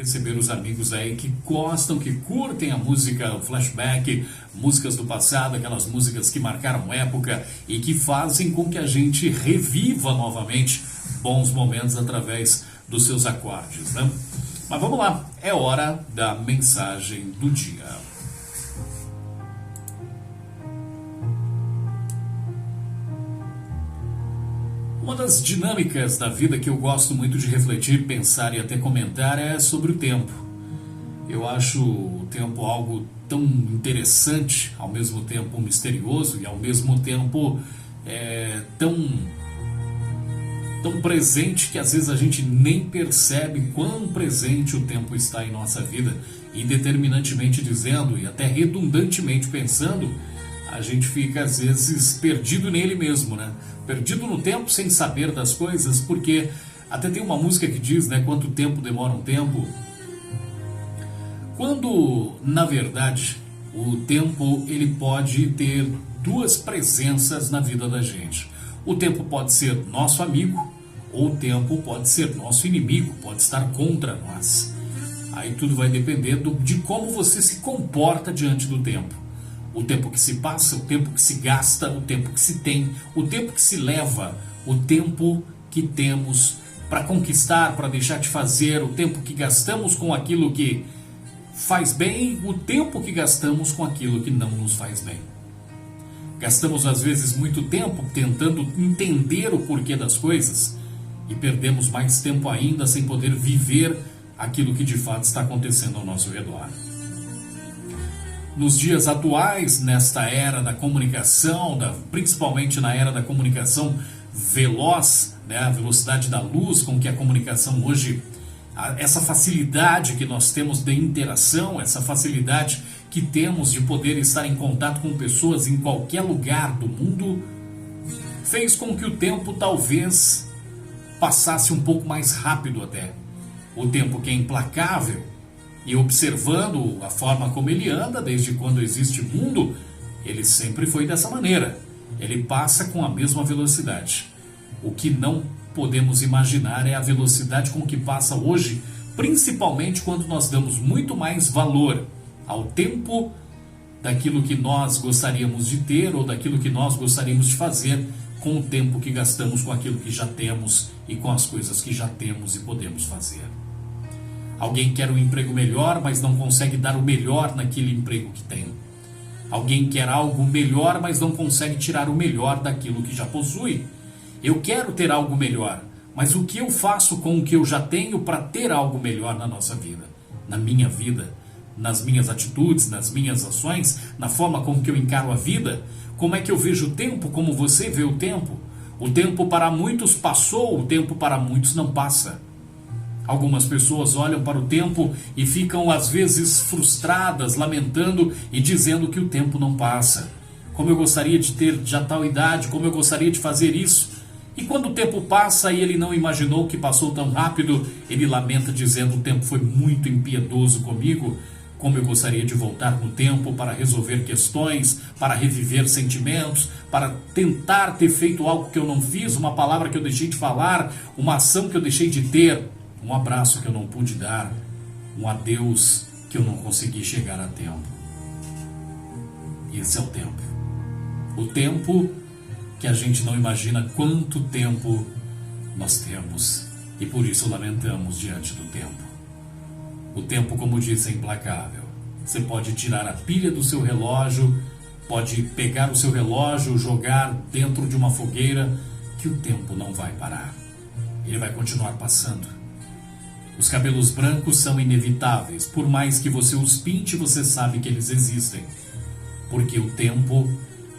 receber os amigos aí que gostam, que curtem a música, o flashback, músicas do passado, aquelas músicas que marcaram época e que fazem com que a gente reviva novamente bons momentos através dos seus acordes, né? Mas vamos lá, é hora da mensagem do dia. Uma das dinâmicas da vida que eu gosto muito de refletir, pensar e até comentar é sobre o tempo. Eu acho o tempo algo tão interessante, ao mesmo tempo misterioso e ao mesmo tempo tão presente que às vezes a gente nem percebe quão presente o tempo está em nossa vida. E determinantemente dizendo e até redundantemente pensando, a gente fica às vezes perdido nele mesmo, né? Perdido no tempo sem saber das coisas, porque até tem uma música que diz, né? Quanto tempo demora um tempo. Quando, na verdade, o tempo ele pode ter duas presenças na vida da gente. O tempo pode ser nosso amigo, ou o tempo pode ser nosso inimigo, pode estar contra nós. Aí tudo vai depender de como você se comporta diante do tempo. O tempo que se passa, o tempo que se gasta, o tempo que se tem, o tempo que se leva, o tempo que temos para conquistar, para deixar de fazer, o tempo que gastamos com aquilo que faz bem, o tempo que gastamos com aquilo que não nos faz bem. Gastamos às vezes muito tempo tentando entender o porquê das coisas e perdemos mais tempo ainda sem poder viver aquilo que de fato está acontecendo ao nosso redor. Nos dias atuais, nesta era da comunicação, principalmente na era da comunicação veloz, né, a velocidade da luz com que a comunicação hoje, essa facilidade que nós temos de interação, essa facilidade que temos de poder estar em contato com pessoas em qualquer lugar do mundo, fez com que o tempo talvez passasse um pouco mais rápido até. O tempo que é implacável. E observando a forma como ele anda, desde quando existe mundo, ele sempre foi dessa maneira. Ele passa com a mesma velocidade. O que não podemos imaginar é a velocidade com que passa hoje, principalmente quando nós damos muito mais valor ao tempo daquilo que nós gostaríamos de ter ou daquilo que nós gostaríamos de fazer com o tempo que gastamos com aquilo que já temos e com as coisas que já temos e podemos fazer. Alguém quer um emprego melhor, mas não consegue dar o melhor naquele emprego que tem. Alguém quer algo melhor, mas não consegue tirar o melhor daquilo que já possui. Eu quero ter algo melhor, mas o que eu faço com o que eu já tenho para ter algo melhor na nossa vida? Na minha vida, nas minhas atitudes, nas minhas ações, na forma como que eu encaro a vida? Como é que eu vejo o tempo, como você vê o tempo? O tempo para muitos passou, o tempo para muitos não passa. Algumas pessoas olham para o tempo e ficam às vezes frustradas, lamentando e dizendo que o tempo não passa. Como eu gostaria de ter já tal idade, como eu gostaria de fazer isso. E quando o tempo passa e ele não imaginou que passou tão rápido, ele lamenta dizendo: o tempo foi muito impiedoso comigo. Como eu gostaria de voltar no tempo para resolver questões, para reviver sentimentos, para tentar ter feito algo que eu não fiz, uma palavra que eu deixei de falar, uma ação que eu deixei de ter. Um abraço que eu não pude dar, um adeus que eu não consegui chegar a tempo. Esse é o tempo. O tempo que a gente não imagina quanto tempo nós temos e por isso lamentamos diante do tempo. O tempo, como disse, é implacável. Você pode tirar a pilha do seu relógio, pode pegar o seu relógio, jogar dentro de uma fogueira, que o tempo não vai parar. Ele vai continuar passando. Os cabelos brancos são inevitáveis. Por mais que você os pinte, você sabe que eles existem. Porque o tempo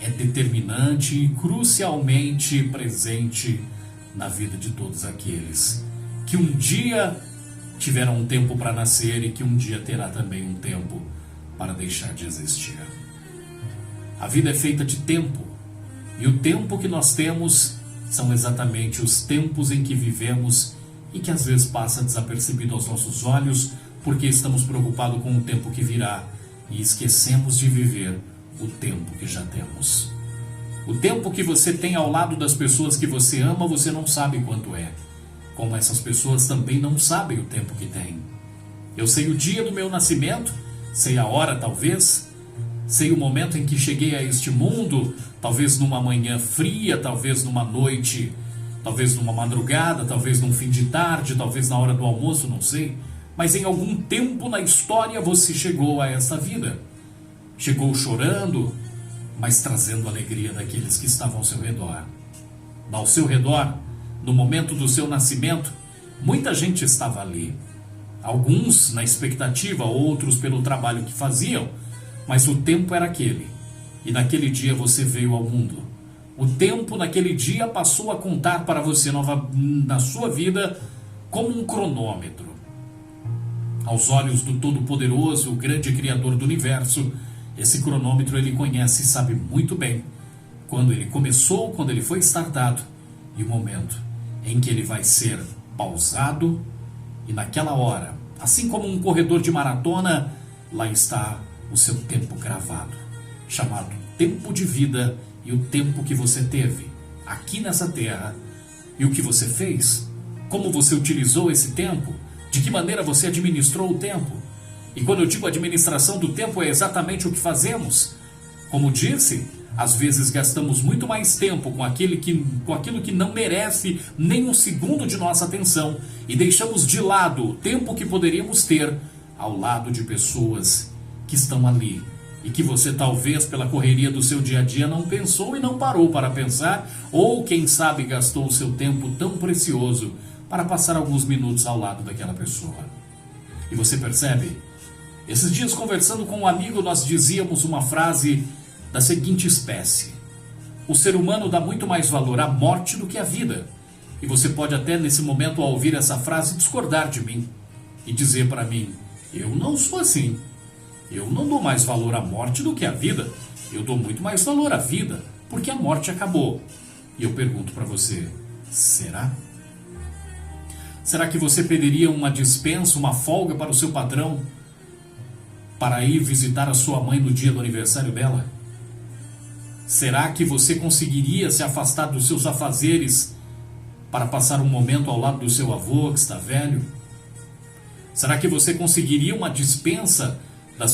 é determinante e crucialmente presente na vida de todos aqueles que um dia tiveram um tempo para nascer e que um dia terá também um tempo para deixar de existir. A vida é feita de tempo. E o tempo que nós temos são exatamente os tempos em que vivemos e que às vezes passa desapercebido aos nossos olhos porque estamos preocupados com o tempo que virá e esquecemos de viver o tempo que já temos. O tempo que você tem ao lado das pessoas que você ama, você não sabe quanto é. Como essas pessoas também não sabem o tempo que têm. Eu sei o dia do meu nascimento, sei a hora talvez, sei o momento em que cheguei a este mundo, talvez numa manhã fria, talvez numa noite, talvez numa madrugada, talvez num fim de tarde, talvez na hora do almoço, não sei. Mas em algum tempo na história você chegou a esta vida. Chegou chorando, mas trazendo alegria daqueles que estavam ao seu redor. Ao seu redor, no momento do seu nascimento, muita gente estava ali. Alguns na expectativa, outros pelo trabalho que faziam, mas o tempo era aquele. E naquele dia você veio ao mundo. O tempo naquele dia passou a contar para você na sua vida como um cronômetro. Aos olhos do Todo-Poderoso, o grande Criador do Universo, esse cronômetro ele conhece e sabe muito bem quando ele começou, quando ele foi startado e o momento em que ele vai ser pausado. E naquela hora, assim como um corredor de maratona, lá está o seu tempo gravado, chamado tempo de vida e o tempo que você teve aqui nessa terra e o que você fez, como você utilizou esse tempo, de que maneira você administrou o tempo. E quando eu digo administração do tempo, é exatamente o que fazemos. Como disse, às vezes gastamos muito mais tempo com aquilo que não merece nem um segundo de nossa atenção e deixamos de lado o tempo que poderíamos ter ao lado de pessoas que estão ali e que você talvez pela correria do seu dia a dia não pensou e não parou para pensar, ou quem sabe gastou o seu tempo tão precioso para passar alguns minutos ao lado daquela pessoa. E você percebe? Esses dias conversando com um amigo nós dizíamos uma frase da seguinte espécie: o ser humano dá muito mais valor à morte do que à vida. E você pode até nesse momento ao ouvir essa frase discordar de mim e dizer para mim: eu não sou assim. Eu não dou mais valor à morte do que à vida. Eu dou muito mais valor à vida, porque a morte acabou. E eu pergunto para você: será? Será que você pediria uma dispensa, uma folga para o seu patrão para ir visitar a sua mãe no dia do aniversário dela? Será que você conseguiria se afastar dos seus afazeres para passar um momento ao lado do seu avô que está velho? Será que você conseguiria uma dispensa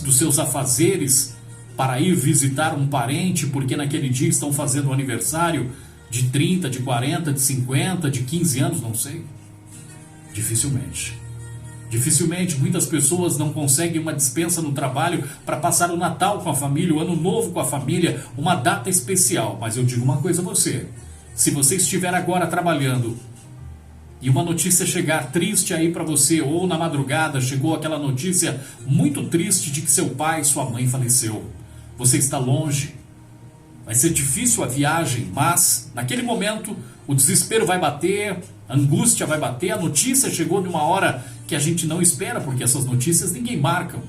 dos seus afazeres para ir visitar um parente porque naquele dia estão fazendo um aniversário de 30, de 40, de 50, de 15 anos, não sei? Dificilmente. Dificilmente muitas pessoas não conseguem uma dispensa no trabalho para passar o Natal com a família, o Ano Novo com a família, uma data especial. Mas eu digo uma coisa a você: se você estiver agora trabalhando e uma notícia chegar triste aí para você, ou na madrugada chegou aquela notícia muito triste de que seu pai, sua mãe faleceu, você está longe, vai ser difícil a viagem, mas naquele momento o desespero vai bater, a angústia vai bater, a notícia chegou numa hora que a gente não espera, porque essas notícias ninguém marca.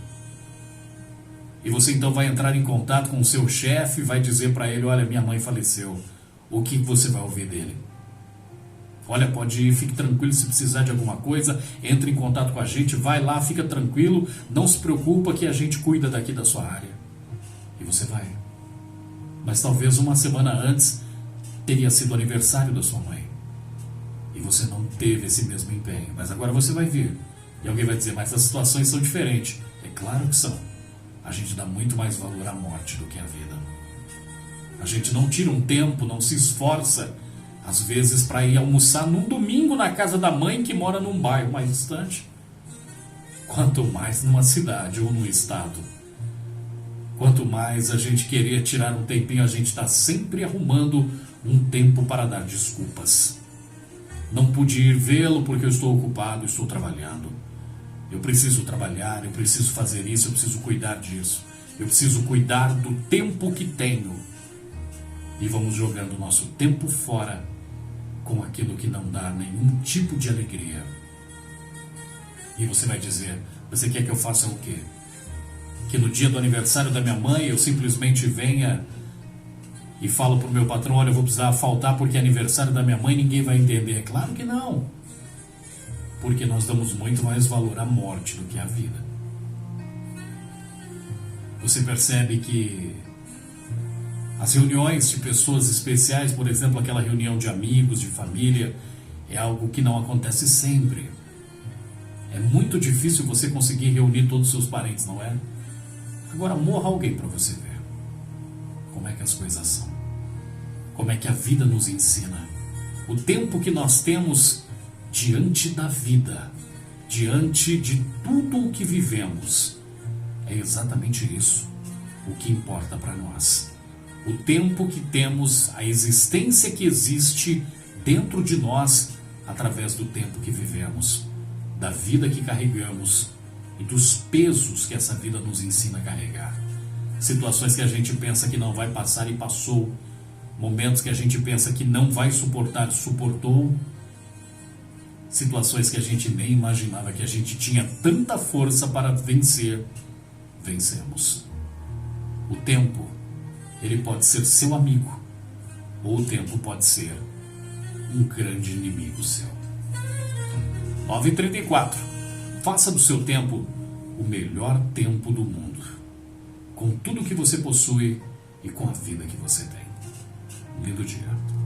E você então vai entrar em contato com o seu chefe e vai dizer para ele: olha, minha mãe faleceu. O que você vai ouvir dele? Olha, pode ir, fique tranquilo, se precisar de alguma coisa, entre em contato com a gente, vai lá, fica tranquilo, não se preocupa que a gente cuida daqui da sua área. E você vai. Mas talvez uma semana antes teria sido o aniversário da sua mãe. E você não teve esse mesmo empenho. Mas agora você vai vir. E alguém vai dizer: mas as situações são diferentes. É claro que são. A gente dá muito mais valor à morte do que à vida. A gente não tira um tempo, não se esforça, às vezes, para ir almoçar num domingo na casa da mãe que mora num bairro mais distante. Quanto mais numa cidade ou num estado. Quanto mais a gente querer tirar um tempinho, a gente está sempre arrumando um tempo para dar desculpas. Não pude ir vê-lo porque eu estou ocupado, estou trabalhando. Eu preciso trabalhar, eu preciso fazer isso, eu preciso cuidar disso. Eu preciso cuidar do tempo que tenho. E vamos jogando o nosso tempo fora com aquilo que não dá nenhum tipo de alegria. E você vai dizer: você quer que eu faça o quê? Que no dia do aniversário da minha mãe eu simplesmente venha e falo pro meu patrão: olha, eu vou precisar faltar porque é aniversário da minha mãe, ninguém vai entender? É claro que não. Porque nós damos muito mais valor à morte do que à vida. Você percebe que as reuniões de pessoas especiais, por exemplo, aquela reunião de amigos, de família, é algo que não acontece sempre. É muito difícil você conseguir reunir todos os seus parentes, não é? Agora morra alguém para você ver como é que as coisas são. Como é que a vida nos ensina. O tempo que nós temos diante da vida, diante de tudo o que vivemos, é exatamente isso o que importa para nós. O tempo que temos, a existência que existe dentro de nós através do tempo que vivemos, da vida que carregamos e dos pesos que essa vida nos ensina a carregar. Situações que a gente pensa que não vai passar e passou. Momentos que a gente pensa que não vai suportar, suportou. Situações que a gente nem imaginava que a gente tinha tanta força para vencer, vencemos. O tempo, ele pode ser seu amigo, ou o tempo pode ser um grande inimigo seu. 9h34. Faça do seu tempo o melhor tempo do mundo, com tudo que você possui e com a vida que você tem. Lindo dia.